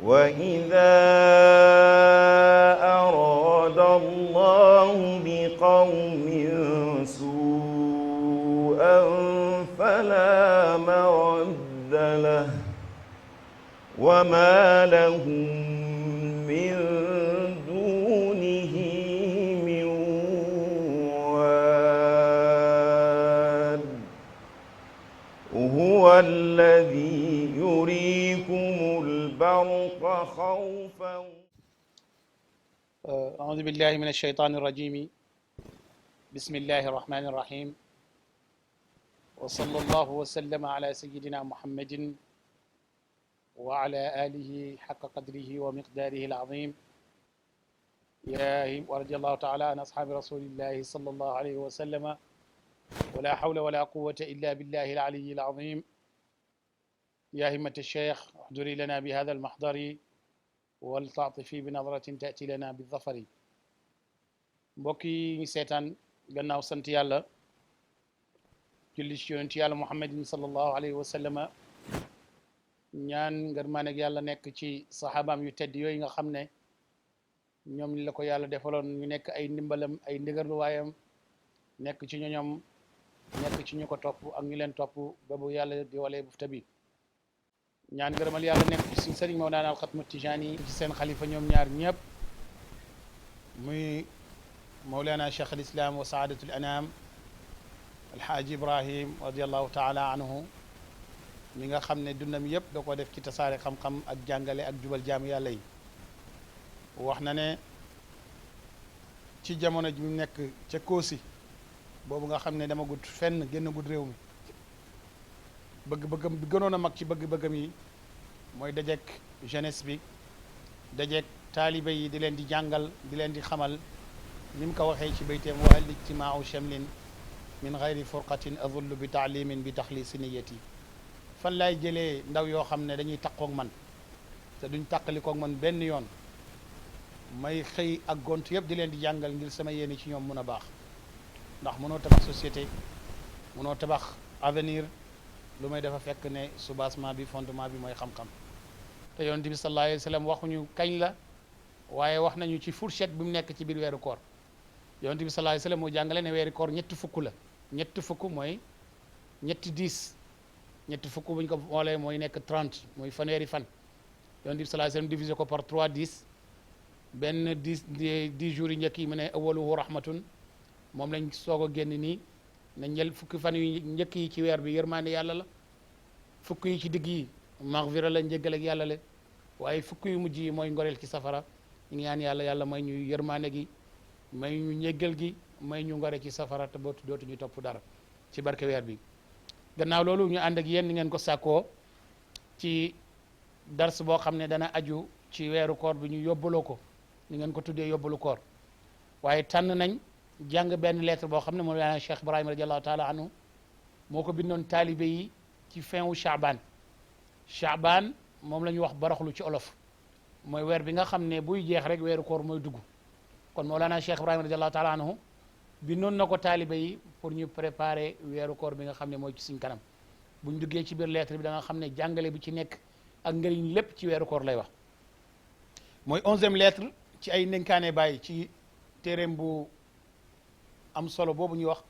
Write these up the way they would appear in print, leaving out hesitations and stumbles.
وإذا أراد الله بقوم سوءا فلا مرد له وما لهم من دونه من وال هو الذي يريكم البرق خوفا. أعوذ بالله من الشيطان الرجيم. بسم الله الرحمن الرحيم. وصلى الله وسلم على سيدنا محمد وعلى آله حق قدره ومقداره العظيم. ورضي الله تعالى عن أصحاب رسول الله صلى الله عليه وسلم ولا حول ولا قوة إلا بالله العلي العظيم. يا همة الشيخ احضري لنا بهذا المحضر waltaatifi bi nadratin taati lana bi zafari. mbokk yi ñu seetaan gannaaw sant yàlla julli ci yonent yàlla muhammadin sallallahu alayhi wa sallama ñaan ngërmaaneeg yàlla nekk ci saxaabaam yu tedd yooyu nga xam ne ñoom la ko yàlla defaloon ñu nekk ay ndimbalam ay ndigarluwaayam nekk ci ñoñom nekk ci ñu ko topp ak ñu leen topp ba bu yàlla di walee bufta bi. ñaan gërëmal yàlla nekk ci sëriñ Mawlana Alxatmu Tijaani ci seen xalifa ñoom ñaar ñëpp muy Mawlana Cheikh al Islam wa saadatul anam alxaaji Ibrahim radiallahu taala anhu mi nga xam ne dundam yëpp da ko def ci tasaare xam-xam ak jàngale ak jubal jaamu yàlla yi. wax na ne ci jamono ji mu nekk ca Koosi boobu nga xam ne dama gudd fenn génn gudd réew mi bëgg-bëggam bi gënoon a mag ci bëgg-bëggam yi mooy dajeek jeunesse bi dajeek taalibe yi di leen di jàngal di leen di xamal ni mu ko waxee ci bayteem wa al ijtimaau chamlin min gayri furqatin adullu bi taalimin bi taxlisi niyati. fan laay jëlee ndaw yoo xam ne dañuy taqoog man te duñ taqalikoog man benn yoon may xëy ak gont yëpp di leen di jàngal ngir sama yéene ci ñoom mun a baax. ndax mënoo tabax société mënoo tabax avenir lu may dafa fekk ne soubassement bi fondement bi mooy xam-xam. te yonent bi sallallahu alayhi wa sallam waxuñu kañ la waaye wax nañu ci fourchette bi mu nekk ci biir weeru koor. yonent bi sallallahu alayhi wa sallam moo jàngale ne weeru koor ñetti fukk la. ñetti fukk mooy ñetti 10 ñetti fukk buñ ko boolee mooy nekk 30 mooy fanweeri fan. yonent bi sallallahu alayhi wa sallam divisé ko par 3 10 benn 10 jours yi njëkk yi mu ne awaluhu rahmatun moom lañ soog a génn nii na njël fukki fan yu njëkk yi ci weer bi yërmaande yàlla la. fukk yi ci digg yi maghfira la njëggal ak yàlla la waaye fukk yu mujj yi mooy ngoreel ci safara. ñu ngi ñaan yàlla may ñu yërmaande gi may ñu njëggal gi may ñu ngore ci safara te dootu ñu topp dara ci barke weer bi. gannaaw loolu ñu ànd ak yéen ni ngeen ko sàkkoo ci dars boo xam ne dana aju ci weeru koor bi ñu yóbbaloo ko ni ngeen ko tuddee yóbbalu koor. waaye tànn nañ jàng benn lettre boo xam ne moom la Cheikh Ibrahima radiallahu taala anhu moo ko bindoon taalibe yi ci fin wu Chaabaan. Chaabaan moom la ñuy wax baraxlu ci olof mooy weer bi nga xam ne buy jeex rek weeru koor mooy dugg. kon Mawlana Cheikh Ibrahima radiallahu taala anhu bindoon na ko taalibe yi pour ñu préparer weeru koor bi nga xam ne mooy ci suñ kanam. buñ duggee ci biir lettre bi da nga xam ne jàngale bi ci nekk ak njëriñ lépp ci weeru koor lay wax. mooy 11e lettre ci ay ndénkaane bàyyi ci téeréem bu am solo boobu ñuy wax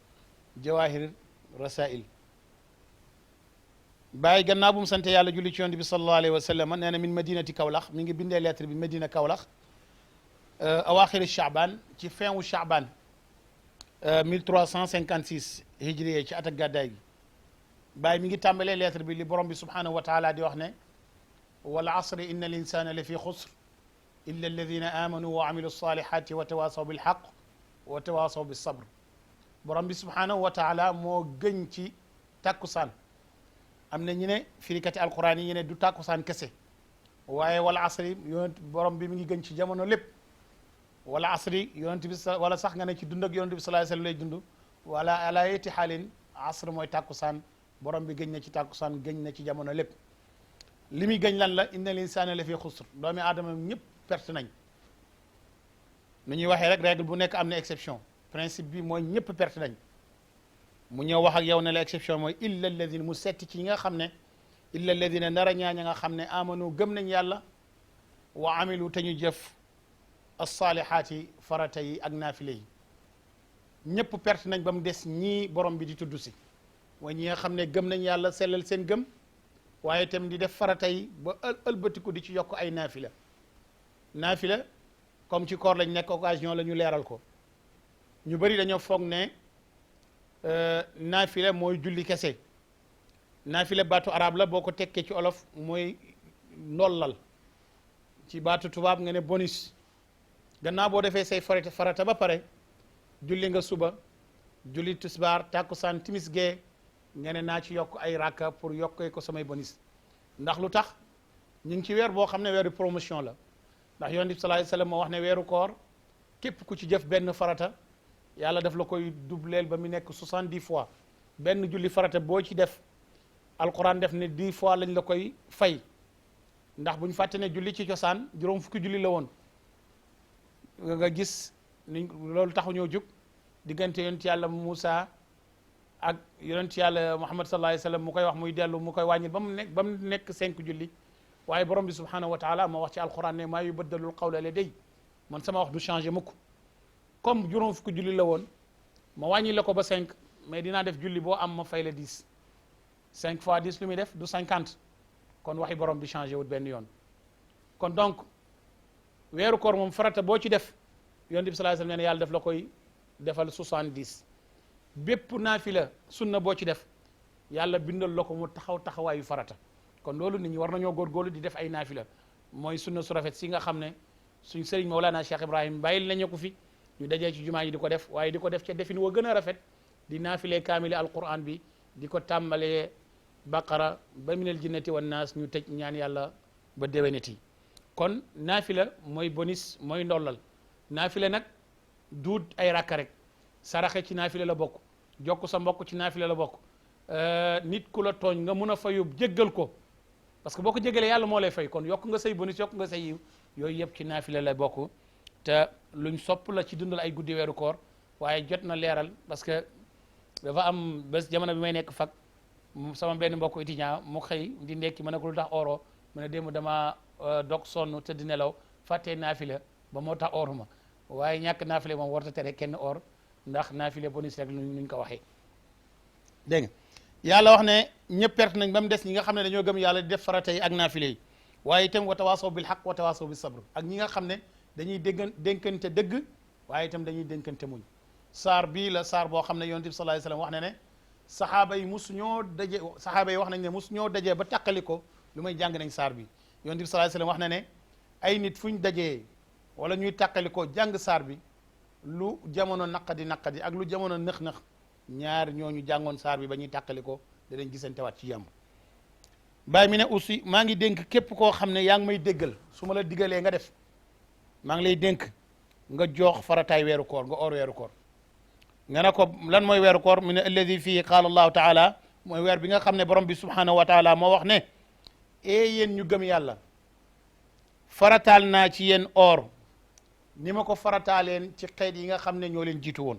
Jawahir Rasail. bàyyi gannaaw bu mu sante yàlla julli ci yonent bi sallallahu alayhi wa sallam nee na min madinati Kaolack mi ngi bindee lettre bi Medina Kaolack awaaxiri Chaabaan ci fin wu Chaabaan 1356 hijriye ci at ak gàddaay gi. bàyyi mi ngi tàmbalee lettre bi li borom bi subhanahu wa taala di wax ne wal asri inna al insana la fi xusr illa alladina amanu wa amilu salihati wa tawasaw bil haqq wa tawasaw bis sabr. borom bi subhanahu wa taala moo gëñ ci tàkkusaan. am na ñu ne firikati alquran yi ñu ne du tàkkusaan kese waaye wala asri yonent borom bi mi ngi gën ci jamono lépp. wala asri yonent bi wala sax nga ne ci dund ak yonent bi sallallahu alayhi wasallam lay dund wala ala yeti xaalin asr mooy tàkkusaan borom bi gëñ na ci tàkkusaan gëñ na ci jamono lépp. li muy gëñ lan la innal insaana la fi xusr doomi aadama ñëpp perte nañ. nu ñuy waxee rek règle bu nekk am na exception principe bi mooy ñëpp perte nañ. mu ñëw wax ak yow ne la exception mooy illa alladina mu setti ci ñi nga xam ne illa alladina ndara ñaa ña nga xam ne amanu gëm nañ yàlla wa amilu te ñu jëf as-saalihaati farata yi ak naafile yi ñëpp perte nañ ba mu des ñii borom bi di tudd si mooy ñi nga xam ne gëm nañ yàlla sellal seen gëm waaye itam di def farata yi ba ëlbatiku di ci yokk ay naafila comme ci koor lañ nekk occasion la ñu leeral ko ñu bëri dañoo foog ne naafila mooy julli kese naafila baatu arab la boo ko tekkee ci olof mooy ndollal ci baatu tubaab nga ne bonus gannaaw boo defee say farata ba pare julli nga suba julli tisbaar tàkkusaan timis gee nga ne naa ci yokk ay rakka pour yokkee ko samay bonus ndax lu tax ñu ngi ci weer boo xam ne weeru promotion la ndax yonent bi sallallahu alayhi wasallam moo wax ne weeru koor képp ku ci jëf benn farata yàlla daf la koy doubleel ba mu nekk 70 fois benn julli farata boo ci def alquran def ne 10 fois lañ la koy fay ndax bu ñu fàtte ne julli ci cosaan juróom fukki julli la woon nga gis ni loolu taxu ñoo jóg diggante yonent yàlla Moussa ak yonent yàlla Muhammad sallallahu alayhi wasallam mu koy wax muy dellu mu koy wàññil ba mu nekk 5 julli waaye borom bi subhanahu wa taala moo wax ci alquran ne maa yubaddalul qawla ladayya man sama wax du changé mukk comme juróom fukki julli la woon ma wàññi la ko ba 5 mais dinaa def julli boo am ma fay la 10 5 fois 10 lu muy def du 50 kon waxi borom bi changé wut benn yoon kon donc weeru koor moom farata boo ci def yonent bi sallallahu alayhi wasallam ne yàlla def la koy defal 70 bépp naafila sunna boo ci def yàlla bindal la ko mu taxawaayu farata kon loolu nit ñi war nañoo góorgóorlu di def ay naafila mooy sunna su rafet si nga xam ne suñ sëriñ Mawlana Cheikh Ibrahim bàyyil nañu ko fi ñu dajee ci jumaa yi di ko def waaye di ko def ca defin wa gën a rafet di naafilee kaamile alquran bi di ko tàmbalee baqara ba minal jinnati wan naas ñu tëj ñaan yàlla ba déwénati kon naafila mooy bonus mooy ndollal naafila nag duut ay rakka rek saraxe ci naafila la bokk jokk sa mbokk ci naafila la bokk nit ku la tooñ nga mun a fayu jéggal ko parce que boo ko jéggalee yàlla moo lay fay kon yokk nga say bonus yokk nga say yiw yooyu yëpp ci naafila la bokk te luñ sopp la ci dundal ay guddi weeru koor waaye jot na leeral parce que dafa am bés jamono bi may nekk fag sama benn mbokk étudiant mu xëy di ndekki ma ne ko lu tax oro ma ne démb dama dog sonn te di nelaw fàttee naafila ba moo tax oru ma waaye ñàkk naafile moom warta tere kenn or ndax naafile bonus rek nuñ ko waxee dégg nga yàlla wax ne ñëpp perte nañ ba mu des ñi nga xam ne dañoo gëm yàlla di def farata yi ak naafile yi waaye itam wa tawaasaw bil haqq wa tawaasaw bis sabr ak ñi nga xam ne dañuy dénkante dëgg waaye itam dañuy dénkante muñ saar bii la saar boo xam ne yonent bi sallallahu alayhi wasallam wax na ne saxaaba yi wax nañ ne musu ñoo dajee ba tàqali ko lu may jàng nañ saar bi yonent bi sallallahu alayhi wasallam wax na ne ay nit fuñ dajee wala ñuy tàqali ko jàng saar bi lu jamono naqadi ak lu jamono nëx-nëx ñaar ñooñu jàngoon saar bi ba ñuy tàqali ko danañ gisantewaat ci jàmm bàyyi mi ne aussi maa ngi dénk képp koo xam ne yaa ngi may déggal su ma la digalee nga def maa ngi lay dénk nga joox farataay weeru koor nga or weeru koor nga ne ko lan mooy weeru koor mu ne alladi fii qaala allahu taala mooy weer bi nga xam ne borom bi subhanahu wa taala moo wax ne yéen ñu gëm yàlla farataal naa ci yéen or ni ma ko farataaleen ci xeet yi nga xam ne ñoo leen jiitu woon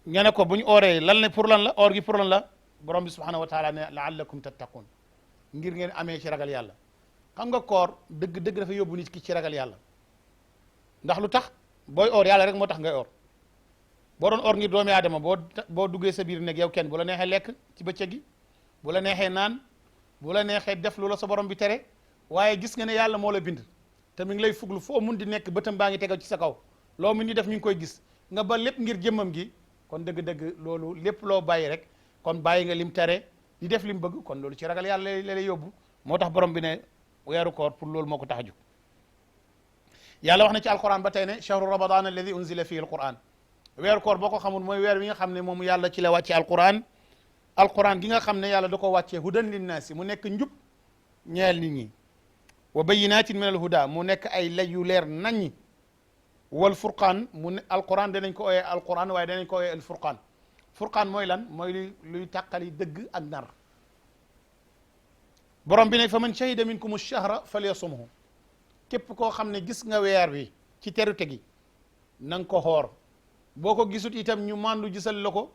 nga ne ko bu ñu ooree lan la pour lan la or gi pour lan la borom bi subhanahu wa taala ne laallakum tattaqun ngir ngeen amee ci ragal yàlla xam nga koor dëgg dafa yóbbu nit ki ci ragal yàlla ndax lu tax booy or yàlla rek moo tax ngay or boo doon or ngir doomi aadama boo duggee sa biir nekk yow kenn bu la neexee lekk ci bëccëg gi bu la neexee naan bu la neexee def lu la sa borom bi tere waaye gis nga ne yàlla moo la bind te mi ngi lay fuglu foo mun di nekk bëtam baa ngi tegal ci sa kaw loo mun di def mi ngi koy gis nga ba lépp ngir jëmmam gi kon dëgg-dëgg loolu lépp loo bàyyi rek kon bàyyi nga lim tere di def lim bëgg kon loolu ci ragal yàlla la lay yóbbu moo tax borom bi ne weeru koor pour loolu moo ko tax a jóg yàlla wax na ci alquran ba tey ne chahru ramadan alladi unzila fihi alquran weeru koor boo ko xamul mooy weer wi nga xam ne moom yàlla ci la wàcce alquran gi nga xam ne yàlla da ko wàccee hudan linnaasi mu nekk njub ñeel nit ñi wa bayinatin min al huda mu nekk ay lay yu leer naññi wal furqaan mu ne alquran danañ ko ooyee alquran waaye danañ ko ooyee al furqaan mooy lan mooy luy tàqali dëgg ak nar borom bi ne fa man shahida minkum ash-shahra falyasumhu képp koo xam ne gis nga weer bi ci terute gi na nga ko xoor boo ko gisut itam ñu mandu gisal la ko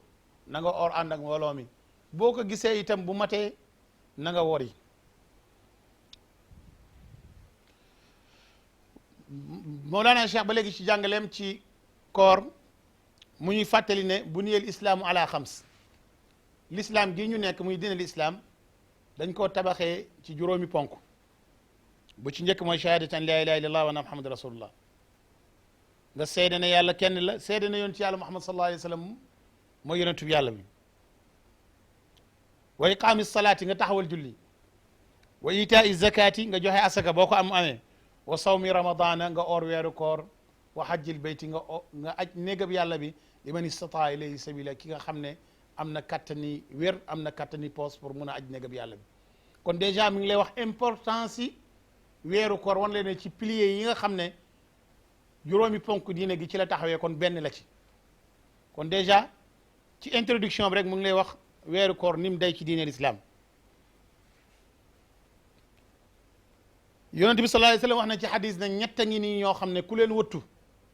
na nga or ànd ak mbooloo mi boo ko gisee itam bu matee na nga wori Mawlana Cheikh ba léegi ci jàngaleem ci koor mu ñuy fàttali ne buniyal islaamu ala xams l'islam gi ñu nekk muy diinal islam dañ koo tabaxee ci juróomi ponk bu ci njëkk mooy shahadatan la ilaha illallah wa anna muhammad rasulullah nga seede ne yàlla kenn la seede ne yonent yàlla muhammad sallallahu alayhi wa sallam mooy yonentu yàlla bi wa iqaami salaati nga taxawal julli wa itaa zakati nga joxe asaka boo ko amee wa sawmi ramadana nga or weeru koor wa hajjil bayti nga aj néegab yàlla bi liman istataa ilayhi sabila ki nga xam ne am na kattani wér am na kattani poos pour mun a aj néegab yàlla bi kon déjà mi ngi lay wax importance yi weeru koor wan leen ne ci piliers yi nga xam ne juróomi ponk diine gi ci la taxawee kon benn la ci kon déjà ci introduction bi rek mu ngi lay wax weeru koor ni mu day ci diine l'islam yonent bi sallallahu alayhi wasallam wax na ci xadis ne ñett a ngi nii ñoo xam ne ku leen wëttu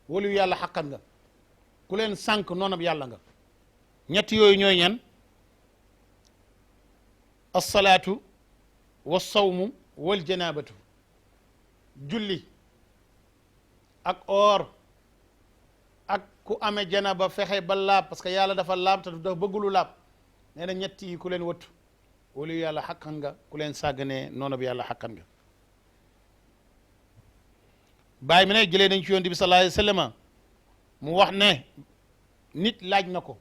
walu yàlla xaqan nga ku leen sànq noonab yàlla nga ñett yooyu ñooy ñan alsalaatu wa sawmu wal janabatu julli ak or ak ku amee janaba fexe ba laab parce que yàlla dafa laab te dafa bëggulu laab nee na ñett yi ku leen wëttu walu yàlla xaqan nga ku leen sàgganee noonab yàlla xaqan nga bàyyi mi ne jëlee nañ ci yonent bi sallallahu alayhi wa sallam mu wax ne nit laaj na ko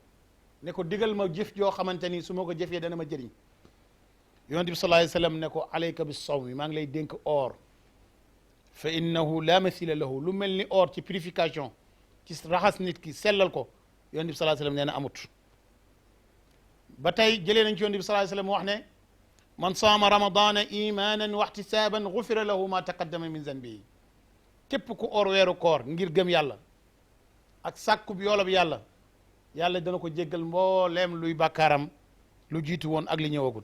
ne ko digal ma jëf joo xamante ni su ma ko jëfee dana ma jëriñ yonent bi sallallahu alayhi wa sallam ne ko alayka bis sawmi maa ngi lay dénk or fa innahu la mathila lahu lu mel ni or ci purification ci raxas nit ki sellal ko yonent bi sallallahu alayhi wa sallam nee na amut ba tey jëlee nañ ci yonent bi sallallahu alayhi wa sallam wax ne man saama ramadana imanan wa ihtisaban gufira lahu ma taqaddama min zanbihi képp ku or weeru koor ngir gëm yàlla ak sàkkub yoolab yàlla yàlla dana ko jéggal mbooleem luy bàkkaaram lu jiitu woon ak li ñëwagul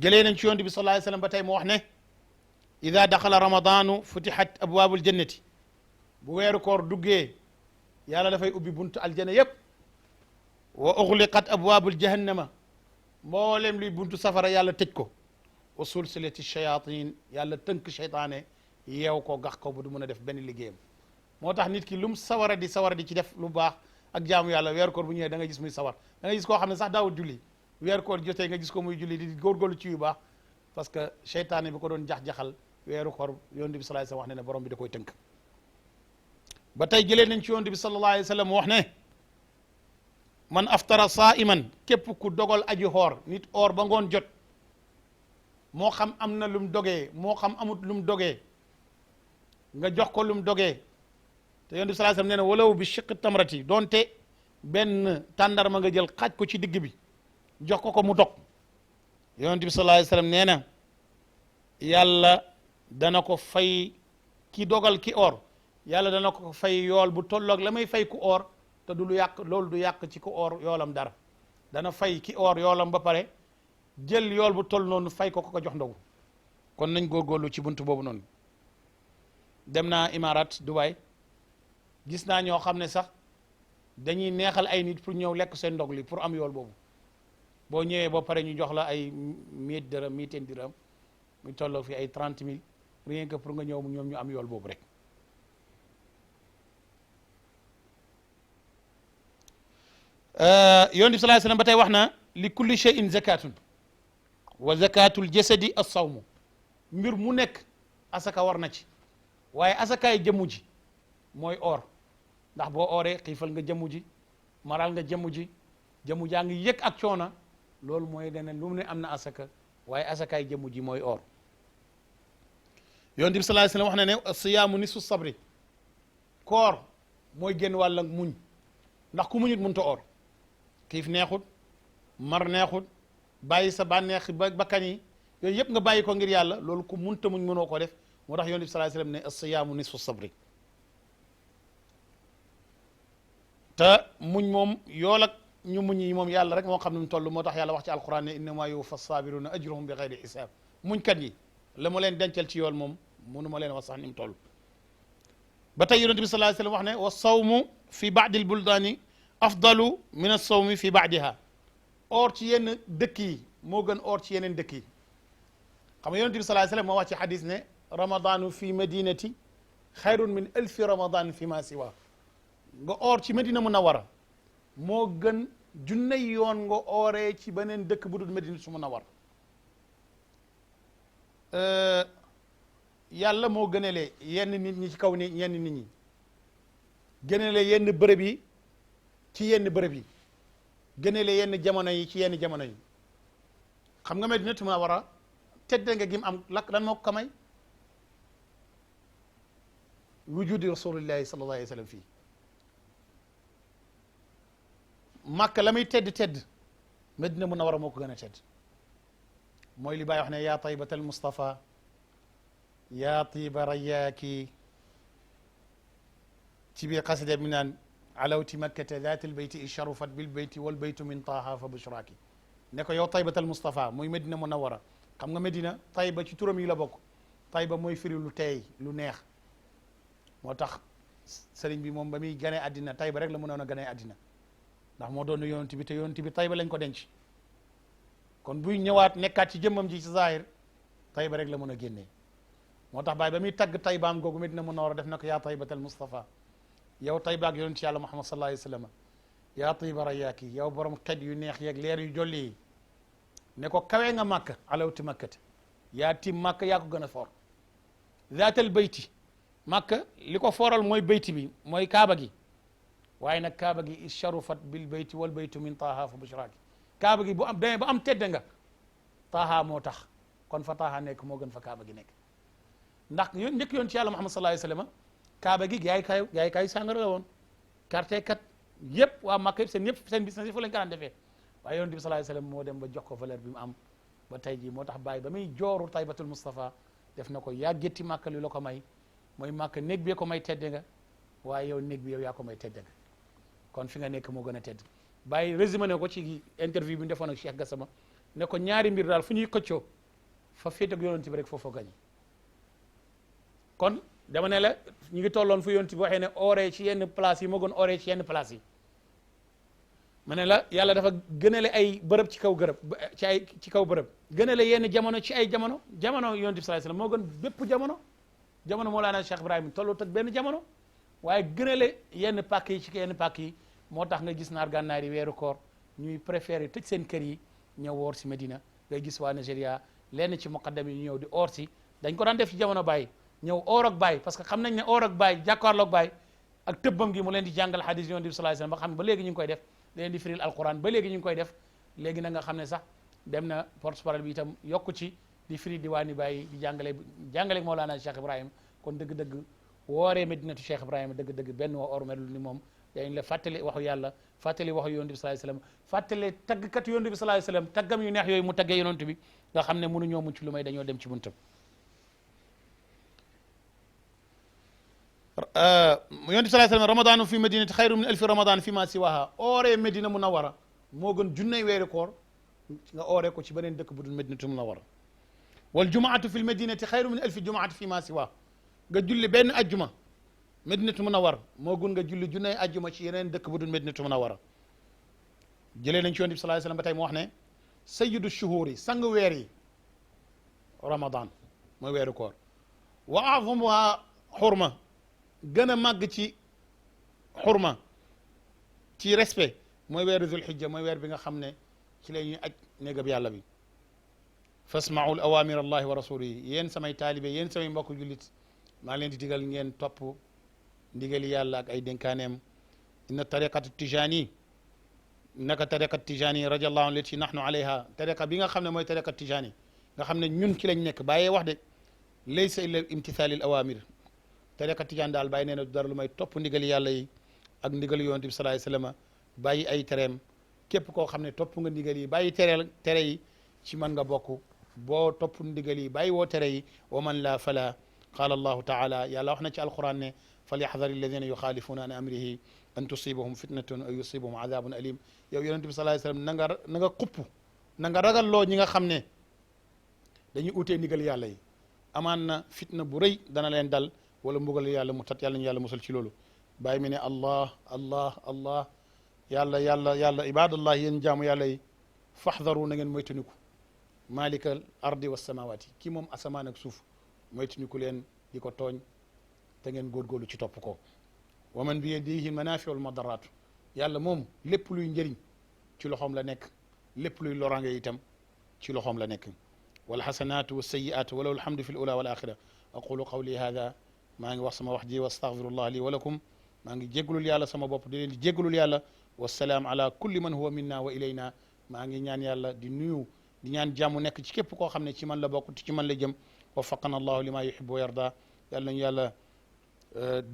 jëlee nañ ci yonent bi sallallahu alayhi wasallam ba tey mu wax ne ida daxala ramadanu futihat abwaabul jannati bu weeru koor duggee yàlla dafay ubbi buntu aljana yépp wa uxliqat abwaabul jahannama mbooleem luy buntu safara yàlla tëj ko wa sulsilati shayatin yàlla tënk cheytaane yeew ko gax ko bu du mën a def benn liggéeyam moo tax nit ki lu mu sawara di ci def lu baax ak jaamu yàlla weeru koor bu ñëwee da nga gis muy sawar da nga gis koo xam ne sax daawul julli weeru koor jotee nga gis ko muy julli di góorgóorlu ci yu baax parce que seytaane bi ko doon jax-jaxal weeru koor yonent bi sallallahu alayhi wasallam wax ne ne borom bi da koy tënk ba tey jëlee nañ ci yonent bi sallallahu alayhi wasallam wax ne man aftara saiman képp ku dogal aji xoor nit or ba ngoon jot moo xam am na lum dogee moo xam amut lum dogee nga jox ko lum dogee te yonent bi sallallahu alayhi wasallam nee na walaw bi shiqqi tamrati donte benn tàndarma nga jël xaaj ko ci digg bi jox ko mu dog yonent bi sallallahu alayhi wasallam nee na yàlla dana ko fay ki dogal ki or yàlla dana ko fay yool bu tolloog la may fay ku or te du lu yàq loolu du yàq ci ku or yoolam dara dana fay ki or yoolam ba pare jël yool bu toll noonu fay ko jox ndogu kon nañ góorgóorlu ci buntu boobu noonu dem naa Imarat Dubaï gis naa ñoo xam ne sax dañuy neexal ay nit pour ñëw lekk seen ndog li pour am yool boobu boo ñëwee ba pare ñu jox la ay 1000 dërëm 1000 dirham mu tolloo fi ay 30 000 rien que pour nga ñëw ñoom ñu am yool boobu rek yonent bi sallallahu alayhi wasallam ba tey wax na li kulli shay'in zakatun wa zakatul jasadi as-sawmu mbir mu nekk asaka war na ci waaye asakaay jëmmu ji mooy or ndax boo ooree xiifal nga jëmmu ji maral nga jëmmu ji jëmmu jaa ngi yëg ak coona loolu mooy deneen lu mu ne am na asaka waaye asakaay jëmmu ji mooy or yonent bi sallallahu alayhi wasallam wax na ne siyaamu nisfu sabri koor mooy génn wàll muñ ndax ku muñut mënta or xiif neexut mar neexut bàyyi sa bànneex bakkan yi yooyu yëpp nga bàyyi ko ngir yàlla loolu ku munta muñ mënoo ko def moo tax yonent bi sallallahu alayhi wasallam ne as-siyaamu nisfu sabri te muñ moom yool ak ñu muñ yi moom yàlla rek moo xam ne mu toll moo tax yàlla wax ci alquran ne innamaa yuwaffa as-saabiruna ajrahum bi ghayri hisaab muñkat yi la ma leen dencal ci yool moom mënu ma leen wax sax ni mu toll ba tey yonent bi sallallahu alayhi wasallam wax ne wa sawmu fi ba'dil buldaani afdalu min as-sawmi fi ba'diha or ci yenn dëkk yi moo gën or ci yeneen dëkk yi xam nga yonent bi sallallahu alayhi wasallam moo wax ci xadis ne ramadanu fi madinati xayrun min alfi ramadan fi ma siwa nga oor ci Medina Munawara moo gën junney yoon nga ooree ci beneen dëkk bu dul Medina su Munawara yàlla moo gënalee yenn nit ñi ci kaw ni yenn nit ñi gënalee yenn bërëb yi ci yenn bërëb yi gënalee yenn jamono yi ci yenn jamono yi xam nga Medina Munawara tedde nga gim am lan moo ko may wujudi rasulillahi sallallahu alayhi wa sallam fii Makka la muy tedd Medina Munawara moo ko gën a tedd mooy li Baay wax ne yaa taybata al Mustafa yaa tiba rayaaki ci biir xasida mi naan alawti makkata zaat al bayti sharufat bil bayti wal baytu min taaha fa bushraaki ne ko yow taybata al Mustafa muy Medina Munawara xam nga Medina tayba ci turam yi la bokk tayba mooy firi lu teey lu neex moo tax sëriñ bi moom ba muy ganee àddina tayba rek la mënoon a ganee àddina ndax moo doon yonent bi te yonent bi tayba lañ ko denc kon buy ñëwaat nekkaat ci jëmmam ji ci zahir tayba rek la mën a génnee moo tax baay ba muy tagg taybaam googu Medina Munawara def na ko yaa taybatal Mustafa yow tayba ak yonent yàlla Muhammad sallallahu alayhi wa sallam yaa tiba rayaaki yow borom xet yu neex yeeg leer yu jolli yi ne ko kawe nga màkk alawti makkate yaa tim màkk yaa ko gën a foor zaatal bayti màkk li ko fooral mooy bayti bi mooy kaaba gi waaye nag kaaba gi isharufat bil bayti wal baytu min taaha fa bushraaki kaaba gi bu am demee ba am tedde nga taaha moo tax kon fa taaha nekk moo gën fa kaaba gi nekk ndax njëkk yoon ci yàlla Muhammad sallallahu alayhi wa sallam kaaba gi gaay kaay sàngara la woon carte kat yëpp waa màkk yëpp seen business yi fu lañ ko daan defee waaye yonent bi sallallahu alayhi wa sallam moo dem ba jox ko valeur bi mu am ba tey jii moo tax bàyyi ba muy jooru taybatul Mustafa def na ko yaa gétti màkk li la ko may mooy màkk néeg bi ko may tedde nga waaye yow néeg bi yow yaa ko may tedde nga kon fi nga nekk moo gën a tedd bàyyi résumé ne ko ci interview bi ñu defoon ak Cheikh Gassama ne ko ñaari mbir daal fu ñuy xëccoo fa féet ak yonent bi rek foofoo gañ kon dama ne la ñu ngi tolloon fu yonent bi waxee ne ooree ci yenn place yi moo gën ooree ci yenn place yi ma ne la yàlla dafa gënale ay bërëb ci kaw gërëb ci kaw bërëb gënale yenn jamono ci ay jamono yonent bi sallallahu alayhi wasallam moo gën bépp jamono Mawlana Cheikh Ibrahim tollut ak benn jamono waaye gënale yenn pàkk yi ci yenn pàkk yi moo tax nga gis naar gànnaar yi weeru koor ñuy préféré tëj seen kër yi ñëw woor si Medina ngay gis waa Nigeria lenn ci muqaddam yi ñëw di oor si dañ ko daan def ci jamono Baye ñëw oor ak Baye parce que xam nañ ne oor ak Baye jàkkaarloo ak Baye ak tëbbam gi mu leen di jàngal hadis yonent bi sallallahu alayhi wasallam ba xam ba léegi ñu ngi koy def leen di firil alquran ba léegi ñu ngi koy def léegi na nga xam ne sax dem na porte-parole bi itam yokku ci di firi diwaani Baye di jàngale Mawlana Cheikh Ibrahim kon dëgg-dëgg wooree Medinatu Cheikh Ibrahima dëgg-dëgg benn woo or melul ni moom dañ la fàttali waxu yàlla fàttali waxu yonent bi sallallahu alayhi wasallam fàttali taggkat yonent bi sallallahu alayhi wasallam taggam yu neex yooyu mu taggee yonent bi nga xam ne mënuñoo mucc lu may dañoo dem ci buntam yonent bi sallallahu alayhi wasallam ramadanu fi madinati xayru min alfi ramadan fi ma siwaha ooree Medina Munawara moo gën junney weeri koor nga ooree ko ci beneen dëkk bu dul Medinatu Munawara wal jumaatu fi l madinati xayru min alfi jumaati fi ma siwaha nga julli benn ajjuma Medinatu Munawara moo gën nga julli junney ajjuma ci yeneen dëkk bu dul Medinatu Munawara jëlee nañ ci yonent bi sallallahu alayhi wasallam ba tey mu wax ne sayyidu shuhuri sang weer yi ramadan mooy weeru koor wa a'zamuha xurma gën a màgg ci xurma ci respect mooy weeru zul hijja mooy weer bi nga xam ne ci la ñuy aj néegab yàlla bi fasma'u l awamir allahi wa rasulihi yéen samay taalibe yéen samay mbokk jullit maa leen di digal ngeen topp ndigali yàlla ak ay dénkaaneem inna tariqatu tijani naka tariqat tijani radiallahu anhu lati nahnu alayha tariqa bi nga xam ne mooy tariqat tijani nga xam ne ñun ci lañ nekk bàyyee wax de laysa illa imtithali l awamir tariqa tijaan daal bàyyi nee na dara lu may topp ndigali yàlla yi ak ndigali yonent bi sallallahu alayhi wasallam bàyyi ay tereem képp koo xam ne topp nga ndigal yi bàyyi tere yi ci man nga bokk boo topp ndigal yi bàyyi woo tere yi wa man la fala qala allahu taala yàlla wax na ci alquran ne falyahdhar alladhina yukhalifuna an amrihi an tusibahum fitnatun aw yusibahum adhabun alim yow yonent bi sallallahu alayhi wasallam na nga xupp na nga ragalloo ñi nga xam ne dañuy utee ndigal yàlla yi amaan na fitna bu rëy dana leen dal wala mbugal yàlla mu tat yàlla ñu yàlla musal ci loolu bàyyi mi ne allah yàlla ibadallah yéen jaamu yàlla yi faxdaru na ngeen moytaniku malikal ardi wa samawati kii moom asamaan ak suuf moytaniku leen di ko tooñ te ngeen góorgóorlu ci topp ko wa man bi yadihi manafiu wal madaraatu yàlla moom lépp luy njëriñ ci loxoom la nekk lépp luy lorange itam ci loxoom la nekk wal xasanaatu wa sayiaatu walaw alhamdu fi l ula wal axira aqulu qawli hada maa ngi wax sama wax ji wa astaghfirullah li wa lakum maa ngi jéggalul yàlla sama bopp di leen di jéggalul yàlla wasalaam ala kulli man huwa minna wa ilayna maa ngi ñaan yàlla di nuyu di ñaan jàmm nekk ci képp koo xam ne ci man la bokk ci man la jëm waffaqana allahu li ma yuhibbu wa yarda yàlla nañu yàlla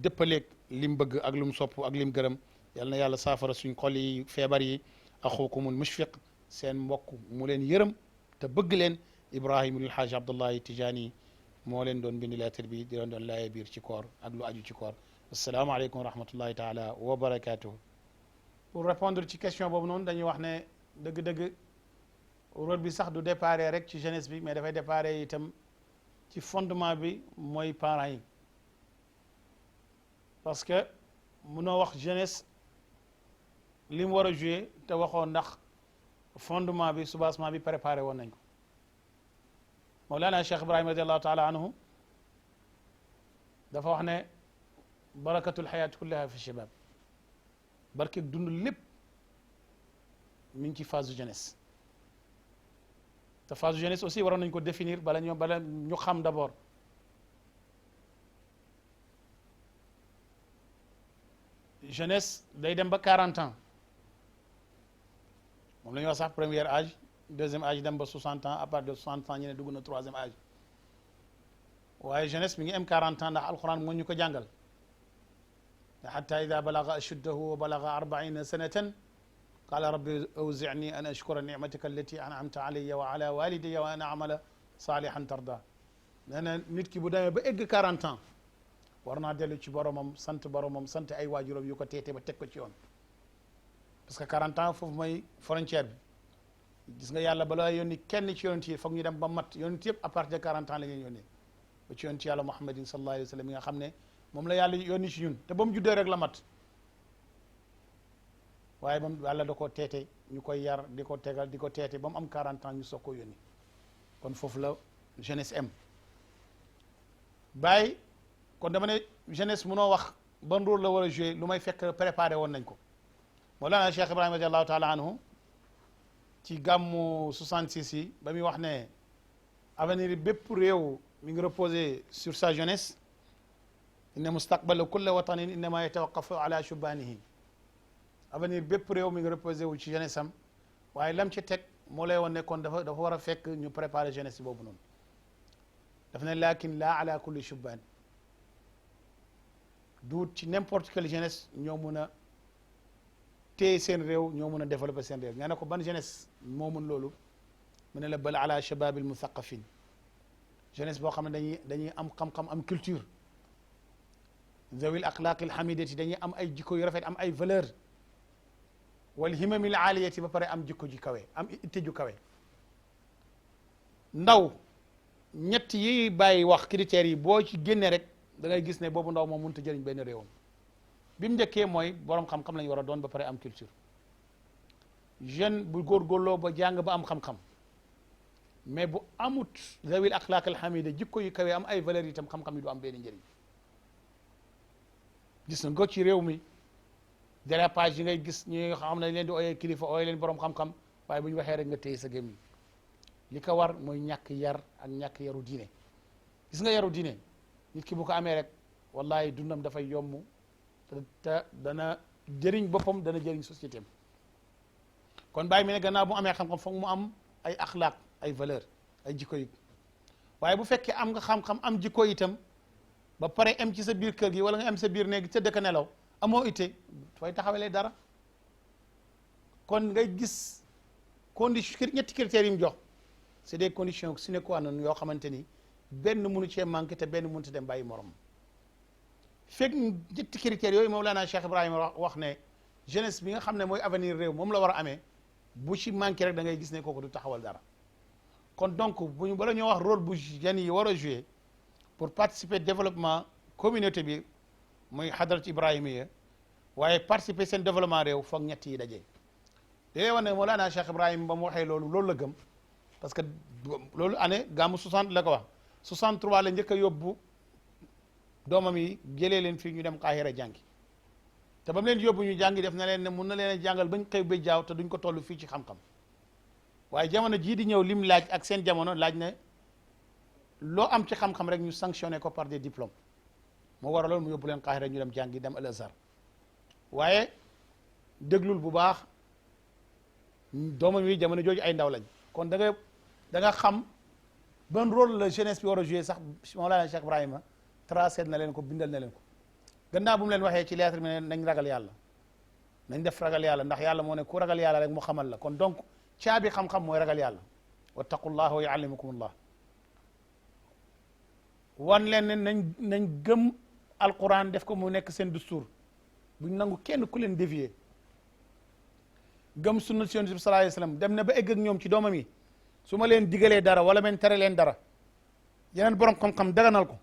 dëppaleeg lim bëgg ak lu mu sopp ak lim gërëm yàlla na yàlla saafara suñ xol yi feebar yi axukumul mushfiq seen mbokk mu leen yërëm te bëgg leen Ibrahima ibnul Haaj Abdullahi Tijaani moo leen doon bind lettre bi di leen doon laaye biir ci koor ak lu aju ci koor asalaamaaleykum wa rahmatullahi taala wa barakatuhu pour répondre ci question boobu noonu dañuy wax ne dëgg-dëgg rôle bi sax du déparé rek ci jeunesse bi mais dafay déparé itam ci fondement bi mooy parents yi parce que mënoo wax jeunesse li mu war a joué te waxoo ndax fondement bi soubassement bi préparé woon nañ ko Mawlana Cheikh Ibrahima radiallahu taala anhu dafa wax ne barakatul xayaat kullaha fi shabab barke dund lépp mi ngi ci phase de jeunesse te phase de jeunesse aussi waroon nañ ko définir bala ñu xam d'abord jeunesse day dem ba 40 ans moom la ñuy wax sax premier âge deuxième âge dem ba 60 ans à partir de 60 ans ñu ne dugg na troisième âge waaye jeunesse mi ngi am 40 ans ndax alquran moo ñu ko jàngal hatta ida balaga ashuddahu wa balaga 40 sanatan qala rabbi awzicni an ashkura nicmataka allati an'amta alayya wa ala walidayya wa an amala salihan tarda nee na nit ki bu demee ba egg 40 ans war naa dellu ci boromam sant ay waajuram yu ko teete ba teg ko ci yoon parce que 40 ans foofu mooy frontière bi gis nga yàlla balaa yónni kenn ci yonent yi foog ñu dem ba mat yonent yëpp à partir de 40 ans la ñuy yónnee ba ci yonent yàlla muhammadin sallallahu alayhi wa sallam yi nga xam ne moom la yàlla yónni ci ñun te ba mu juddee rek la mat waaye moom yàlla da ko teete ñu koy yar di ko tegal di ko teete ba mu am 40 ans ñu soog ko yónni kon foofu la jeunesse am bàyyi kon dama ne jeunesse mënoo wax ban rôle la war a jouer lu may fekk préparé woon nañ ko Mawlana Cheikh Ibrahima radiallahu taala anhu ci gàmmu 66 yi ba muy wax ne avenir bépp réew mi ngi reposé sur sa jeunesse inna mustaqbala kulla watanin innama yatawaqqafu ala shubanihi avenir bépp réew mi ngi reposé wu ci jeunesse am waaye lam ci teg moo lay woon ne kon dafa war a fekk ñu préparer jeunesse boobu noonu daf ne lakin la ala kulli shubban duut ci n'importe quelle jeunesse ñoo mun a téye seen réew ñoo mun a développer seen réew nga ne ko ban jeunesse moo mun loolu mu ne la bal ala shababil muthaqafin jeunesse boo xam ne dañuy am xam-xam am culture zawil axlaaqil hamidati dañuy am ay jikko yu rafet am ay valeur wal himamil aliyati ba pare am jikko ji kawe am itte ju kawe ndaw ñett yi bàyyi wax critères yi boo ci génne rek da ngay gis ne boobu ndaw moom mënut a jëriñ benn réewam bi mu njëkkee mooy borom xam-xam la ñu war a doon ba pare am culture jeune bu góorgóorloo ba jàng ba am xam-xam mais bu amut zawil axlaaq al hamida jikko yu kawe am ay valeurs itam xam-xam yi du am benn njëriñ gis na ko ci réew mi dérapage yi ngay gis ñi nga xam ne leen di ooyee kilifa ooyee leen borom xam-xam waaye bu ñu waxee rek nga téye sa gémmiñ li ko war mooy ñàkk yar ak ñàkk yaru diine gis nga yaru diine nit ki bu ko amee rek wallahi dundam dafay yomb te dana jëriñ boppam dana jëriñ société am kon bàyyi mi ne gannaaw bu amee xam-xam foog mu am ay axlaaq ay valeur ay jikko yi waaye bu fekkee am nga xam-xam am jikko itam ba pare am ci sa biir kër gi wala nga am sa biir néeg ca dëkk nelaw amoo itte fay taxawalee dara kon ngay gis condition ñetti critères yi mu jox c'est des conditions sine qua non yoo xamante ni benn mënu cee manqué te benn mënut a dem bàyyi morom fekk ñetti critères yooyu Mawlana Cheikh Ibrahima wax ne jeunesse bi nga xam ne mooy avenir réew moom la war a amee bu ci manqué rek da ngay gis ne kooku du taxawal dara kon donc bu ñu bala ñoo wax rôle bu jeunes yi war a jouer pour participer développement communauté bi muy xadarat Ibrahima yi waaye participer seen développement réew foog ñett yi dajee léegi wax ne Mawlana Cheikh Ibrahima ba mu waxee loolu la gëm parce que loolu année gàmmu 60 la ko wax 63 la njëkk a yóbbu doomam yi jëlee leen fii ñu dem Qahira jàngi te ba mu leen yóbbu ñu jàngi def na leen ne mun na leen a jàngal bañ xëy ba jaaw te duñ ko toll fii ci xam-xam waaye jamono jii di ñëw lim laaj ak seen jamono laaj ne loo am ci xam-xam rek ñu sanctionné ko par des diplômes moo waraloon mu yóbbu leen Qahira ñu dem jàngi dem Al Azhar waaye déglul bu baax doomam yi jamono jooju ay ndaw lañ kon da nga xam ban rôle la jeunesse bi war a jouer sax Mawlana Cheikh Ibrahima tracé na leen ko bindal na leen ko gannaaw bu mu leen waxee ci lettre bi ne nañ ragal yàlla nañ def ragal yàlla ndax yàlla moo ne ku ragal yàlla rek mu xamal la kon donc caabi xam-xam mooy ragal yàlla wattaqullah wa yuallimukumullah wan leen ne nañ gëm alquran def ko mu nekk seen dustuur buñ nangu kenn ku leen dévier gëm sunna si yonent bi sallallahu alayhi wasallam dem na ba egg ak ñoom ci doomam yi su ma leen digalee dara wala men tere leen dara yeneen borom xam-xam daganal ko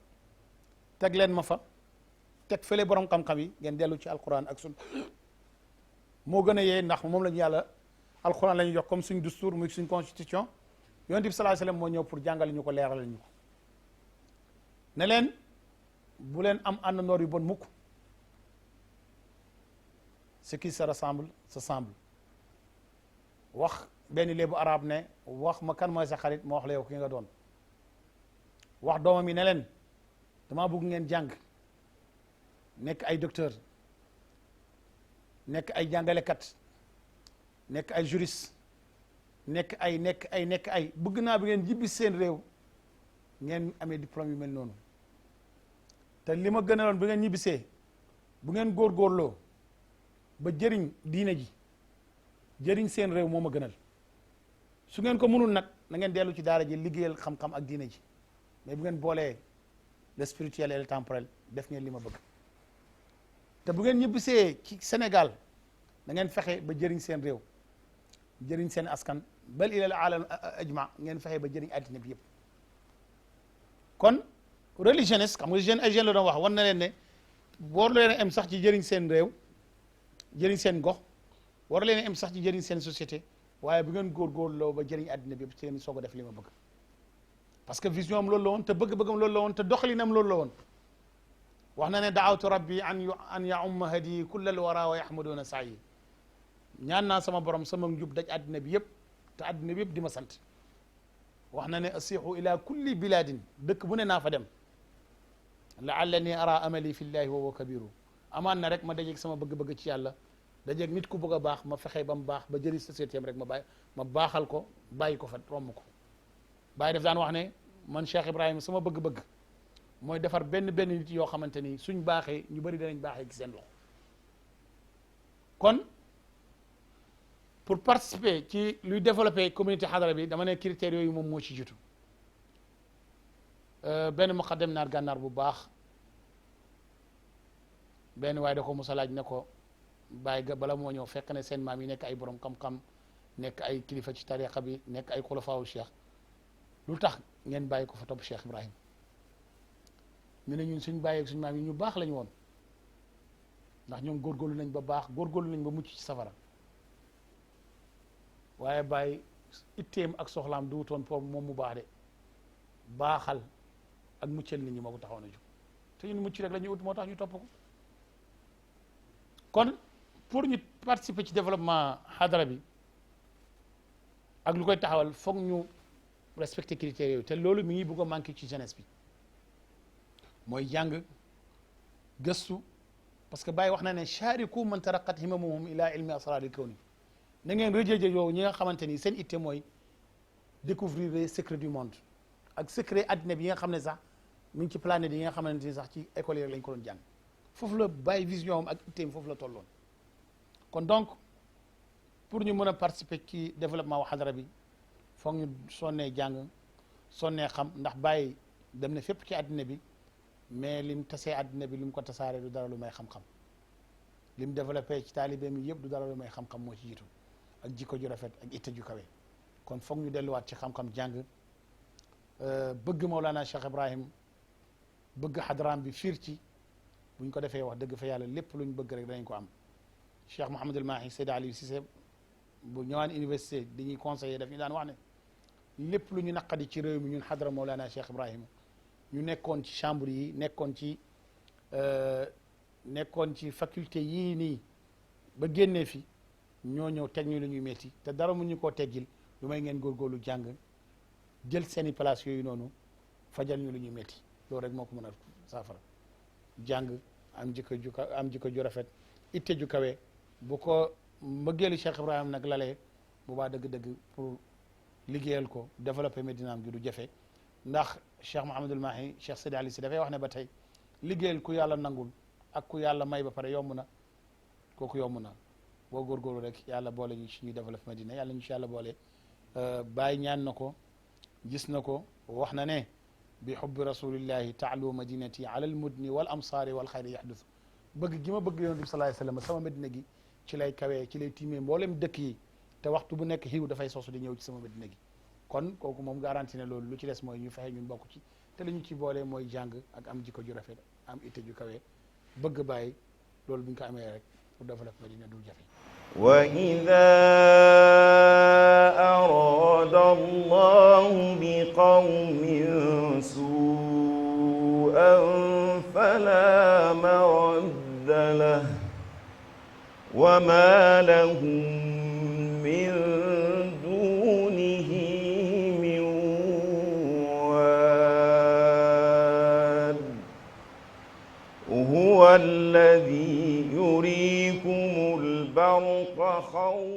teg leen ma fa teg fële borom xam-xam yi ngeen dellu ci alquran ak sunna moo gën a yee ndax moom la ñu yàlla alquran la ñu jox comme suñ dustuur muy suñ constitution yonent bi sallallahu alayhi wasallam moo ñëw pour jàngale ñu ko leeralal ñu ko ne leen bu leen am àndandoor yu bon mukk ce qui se ressemble se semble wax benn léebu arab ne wax ma kan mooy sa xarit ma wax la yow ki nga doon wax doomam yi ne leen damaa bëgg ngeen jàng nekk ay docteur nekk ay jàngalekat nekk ay juriste nekk ay bëgg naa bi ngeen jibbi seen réew ngeen amee diplôme yu mel noonu te li ma gënaloon bi ngeen ñibbisee bu ngeen góorgóorloo ba jëriñ diine ji jëriñ seen réew moo ma gënal su ngeen ko mënul nag na ngeen dellu ci daara ji liggéeyal xam-xam ak diine ji mais bu ngeen boolee le spirituel et le temporel def ngeen li ma bëgg te bu ngeen ñibbisee ci Sénégal na ngeen fexe ba jëriñ seen réew jëriñ seen askan bal ilal alam ajma ngeen fexe ba jëriñ àddina bi yëpp kon religieusness xam nga jeune ay jeune la doon wax wan na leen ne war leen a am sax ci jëriñ seen réew jëriñ seen gox war leen a am sax ci jëriñ seen société waaye bu ngeen góorgóorloo ba jëriñ àddina bi yëpp ci ngeen soog a def li ma bëgg parce que vision am loolu la woon te bëgg-bëggam loolu la woon te doxalinam loolu la woon wax na ne daawtu rabbi an yaumma hadi kull al wara wa yahmaduna saayi ñaan naa sama borom sama njub daj àddina bi yëpp te àddina bi yëpp di ma sant wax na ne asiixu ila kulli biladin dëkk bu ne naa fa dem laallani ara amali fi llahi wa huwa kabiru amaan na rek ma dajeeg sama bëgg-bëgg ci yàlla dajeeg nit ku bëgg a baax ma fexe ba mu baax ba jëriñ société am rek ma baaxal ko bàyyi ko fa romb ko bàyyi def daan wax ne man Cheikh Ibrahima sama bëgg-bëgg mooy defar benn nit yoo xamante ni suñ baaxee ñu bëri danañ baaxee ci seen loxo kon pour participer ci luy développer communauté xadara bi dama ne critères yooyu moom moo ci jiitu benn muqaddam naar gànnaar bu baax benn waaye da ko musa laaj ne ko bàyyi ga bala moo ñëw fekk ne seen maam yi nekk ay borom xam-xam nekk ay kilifa ci tariqa bi nekk ay xulafaawu cheikh lu tax ngeen bàyyi ko fa topp Cheikh Ibrahim ñu ne ñun suñ bàyyi suñ maam yi ñu baax lañu woon ndax ñoom góorgóorlu nañ ba baax góorgóorlu nañ ba mucc ci safara waaye bàyyi itteem ak soxlaam du wutoon foofu moom mu baax de baaxal ak muccal nit ñi moo ko taxawoon a jóg te ñun mucc rek la ñuy ut moo tax ñu topp ko kon pour ñu participer ci développement xadara bi ak lu koy taxawal foog ñu respecter critères yooyu te loolu mi ngi bëgg a manqué ci jeunesse bi mooy jàng gëstu parce que Baye wax na ne shariku man taraqat himamuhum ila ilmi asraril kawni na ngeen rëjëjë yow ñi nga xamante ni seen itte mooy découvrir les secrets du monde ak secret addina bi yi nga xam ne sax mi ngi ci planète yi nga xamante ni sax ci école yi rek lañ ko doon jàng foofu la Baye vision am ak itteem foofu la tolloon kon donc pour ñu mën a participer ci développement wa xadara bi foog ñu sonnee jàng sonnee xam ndax Baye dem na fépp ci addina bi mais lim tasee addina bi lim ko tasaare du dara lu may xam-xam lim développé ci taalibe mi yëpp du dara lu may xam-xam moo ci jiitu ak jikko ju rafet ak itte ju kawe kon foog ñu delluwaat ci xam-xam jàng bëgg Mawlana Cheikh Ibrahim bëgg xadaraam bi fiir ci buñ ko defee wax dëgg fa yàlla lépp luñ bëgg rek danañ ko am Cheikh Mouhamadul Mahi Seydi Aliou Cissé bu ñëwaan université dañuy conseiller daf ñu daan wax ne lépp lu ñu naqadi ci réew mi ñun xadara Mawlana Cheikh Ibrahim ñu nekkoon ci chambre yi nekkoon ci nekkoon ci faculté yii nii ba génnee fi ñoo ñëw teg ñu lu ñuy metti te dara mu ñu koo teggil lu may ngeen góorgóorlu jàng jël seeni place yooyu noonu fajal ñu lu ñuy metti loolu rek moo ko mën a saafara jàng am jikko ju rafet itte ju kawe bu ko mbëggeelu Cheikh Ibrahim nag lalee bu baa dëgg-dëgg pour liggéeyal ko développer Médinaam gi du jafe ndax Cheikh Mouhamadul Mahi Cheikh Sidi Ali si dafay wax ne ba tey liggéeyal ku yàlla nangul ak ku yàlla may ba pare yomb na kooku yomb na boo góorgóorlu rek yàlla boole ñu ci ñuy développé Madina yàlla ñu ci yàlla boole bàyyi ñaan na ko gis na ko wax na ne bi xubbi rasulillahi taalu madinati ala al mudni wal amsaari wal xayri yaxdusu bëgg gi ma bëgg yonent bi sallallahu alayhi wasallam sama Madina gi ci lay kawee ci lay tiimee mboolem dëkk yi te waxtu bu nekk xiiw dafay sosu di ñëw ci sama Madina gi kon kooku moom garanti ne loolu lu ci des mooy ñu fexe ñun bokk ci te li ñu ci boole mooy jàng ak am jikko ju rafet am itte ju kawe bëgg bàyyi loolu bu ñu ko amee rek pour développer Madina dul jafe وإذا أراد الله بقوم سوءا فلا مرد له وما لهم من دونه من وال هو الذي يريكم البرق خوفا